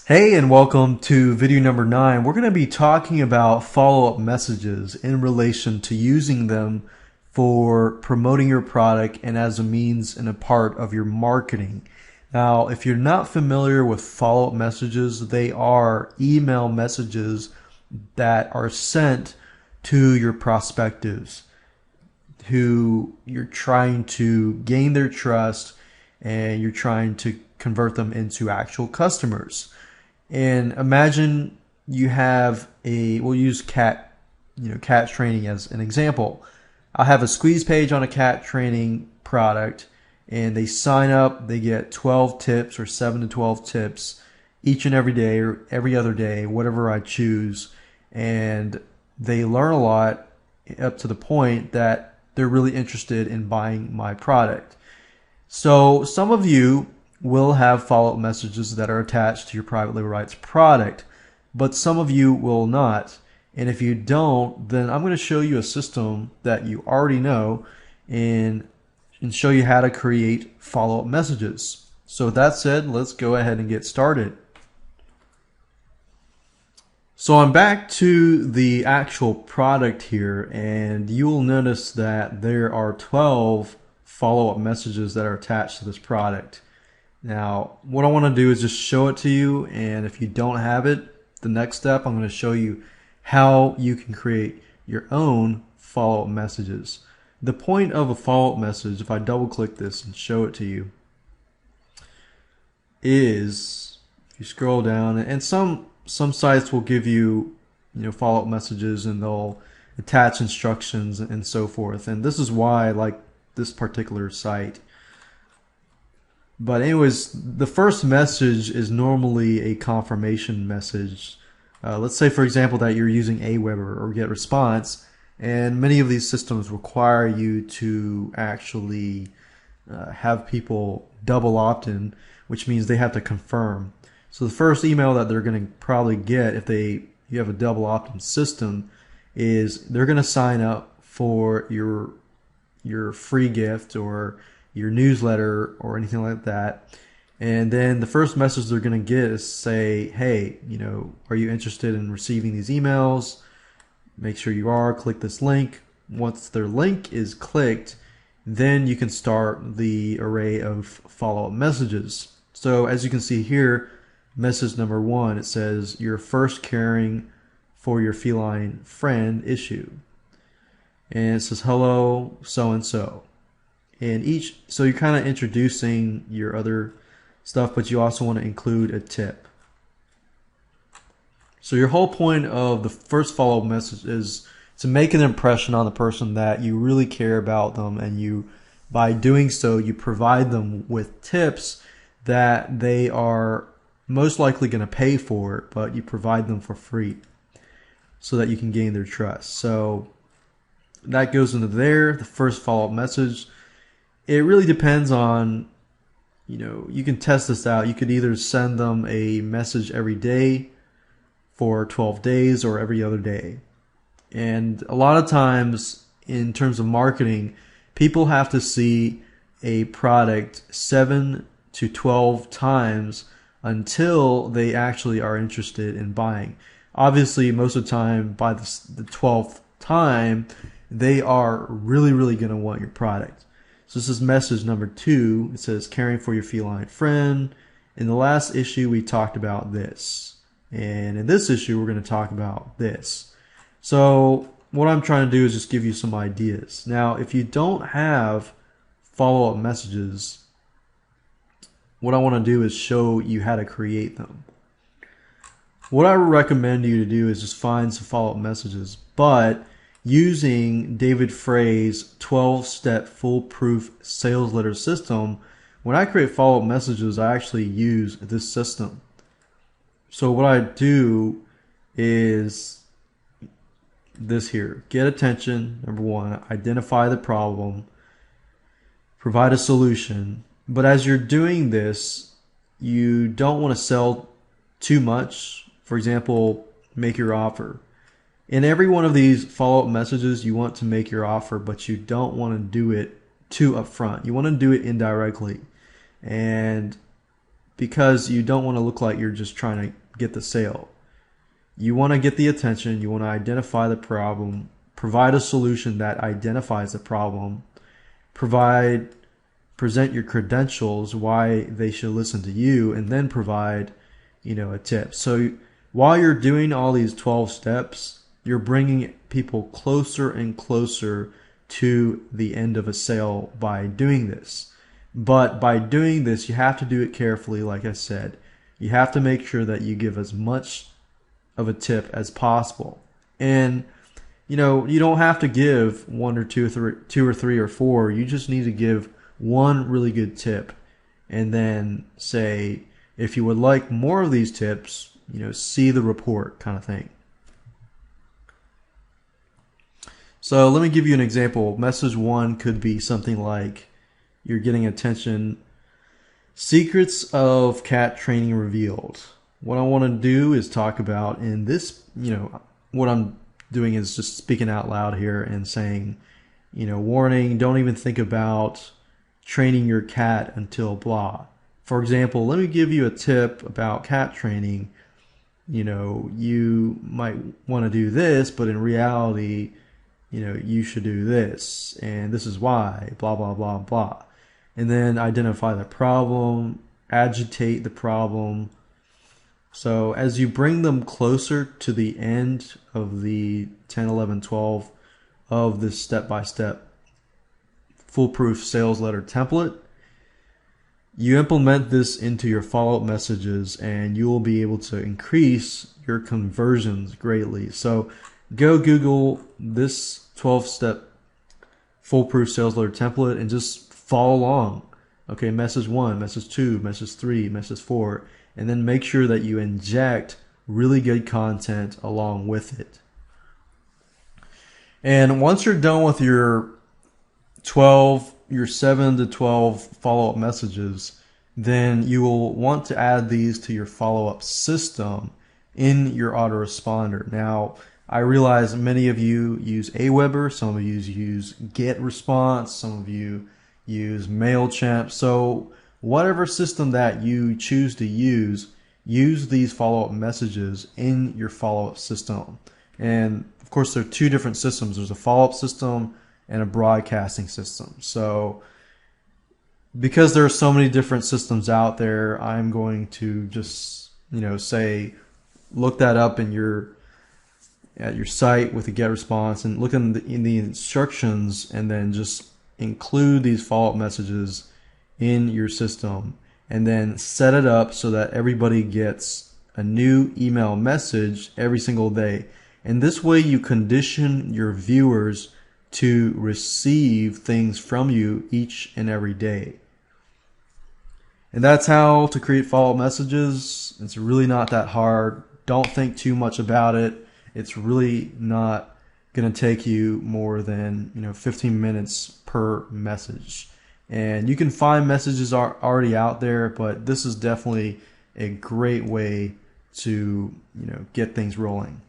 Hey, and welcome to video number 9. We're going to be talking about follow-up messages in relation to using them for promoting your product and as a means and a part of your marketing. Now, if you're not familiar with follow-up messages, they are email messages that are sent to your prospectives who you're trying to gain their trust and you're trying to convert them into actual customers. And imagine you have we'll use cat training as an example. I have a squeeze page on a cat training product and they sign up, they get 12 tips or 7 to 12 tips each and every day or every other day, whatever I choose. And they learn a lot up to the point that they're really interested in buying my product. So some of you will have follow-up messages that are attached to your private label rights product, but some of you will not. And if you don't, then I'm going to show you a system that you already know and show you how to create follow-up messages. So with that said, let's go ahead and get started. So I'm back to the actual product here, and you will notice that there are 12 follow-up messages that are attached to this product. Now, what I want to do is just show it to you, and if you don't have it, the next step, I'm going to show you how you can create your own follow-up messages. The point of a follow-up message, if I double-click this and show it to you, is if you scroll down, and some sites will give you, follow-up messages, and they'll attach instructions and so forth. And this is why I like this particular site. But anyways, the first message is normally a confirmation message. Let's say, for example, that you're using Aweber or GetResponse, and many of these systems require you to actually have people double opt-in, which means they have to confirm. So the first email that they're going to probably get if you have a double opt-in system is they're going to sign up for your free gift or your newsletter or anything like that. And then the first message they're going to get is say, hey, are you interested in receiving these emails? Make sure you are. Click this link. Once their link is clicked, then you can start the array of follow-up messages. So as you can see here, message number 1, it says, you're first caring for your feline friend issue. And it says, hello, so-and-so. And so you're kind of introducing your other stuff, but you also want to include a tip. So your whole point of the first follow-up message is to make an impression on the person that you really care about them, and by doing so, you provide them with tips that they are most likely going to pay for, but you provide them for free so that you can gain their trust. So that goes into there, the first follow-up message. It really depends on, you can test this out. You could either send them a message every day for 12 days or every other day. And a lot of times in terms of marketing, people have to see a product 7 to 12 times until they actually are interested in buying. Obviously, most of the time, by the 12th time, they are really, really going to want your product. So this is message number 2. It says, caring for your feline friend. In the last issue, we talked about this. And in this issue, we're going to talk about this. So what I'm trying to do is just give you some ideas. Now, if you don't have follow-up messages, what I want to do is show you how to create them. What I recommend you to do is just find some follow-up messages, but using David Frey's 12-step foolproof sales letter system, when I create follow-up messages, I actually use this system. So what I do is this here. Get attention, number 1. Identify the problem. Provide a solution. But as you're doing this, you don't want to sell too much. For example, make your offer. In every one of these follow-up messages, you want to make your offer, but you don't want to do it too upfront. You want to do it indirectly. And because you don't want to look like you're just trying to get the sale. You want to get the attention, you want to identify the problem, provide a solution that identifies the problem, present your credentials, why they should listen to you, and then provide, a tip. So while you're doing all these 12 steps, you're bringing people closer and closer to the end of a sale by doing this. But by doing this, you have to do it carefully, like I said. You have to make sure that you give as much of a tip as possible. And you don't have to give one or two or three or four. You just need to give one really good tip, and then say, if you would like more of these tips, see the report, kind of thing. So let me give you an example. Message 1 could be something like, you're getting attention, secrets of cat training revealed. What I want to do is talk about in this, what I'm doing is just speaking out loud here and saying, warning, don't even think about training your cat until blah. For example, let me give you a tip about cat training. You might want to do this, but in reality, you should do this, and this is why, blah, blah, blah, blah. And then identify the problem, agitate the problem. So as you bring them closer to the end of the 10, 11, 12 of this step-by-step foolproof sales letter template, you implement this into your follow-up messages, and you will be able to increase your conversions greatly. So go Google this 12-step foolproof sales letter template and just follow along. Okay, message 1, message 2, message 3, message 4, and then make sure that you inject really good content along with it. And once you're done with your 7 to 12 follow-up messages, then you will want to add these to your follow-up system in your autoresponder. Now, I realize many of you use Aweber, some of you use GetResponse, some of you use MailChimp. So whatever system that you choose to use these follow-up messages in your follow-up system. And of course, there are two different systems. There's a follow-up system and a broadcasting system. So because there are so many different systems out there, I'm going to just, say, look that up at your site with a GetResponse and look in the instructions, and then just include these follow-up messages in your system, and then set it up so that everybody gets a new email message every single day. And this way you condition your viewers to receive things from you each and every day. And that's how to create follow-up messages. It's really not that hard. Don't think too much about it. It's really not going to take you more than 15 minutes per message. And you can find messages already out there, but this is definitely a great way to get things rolling.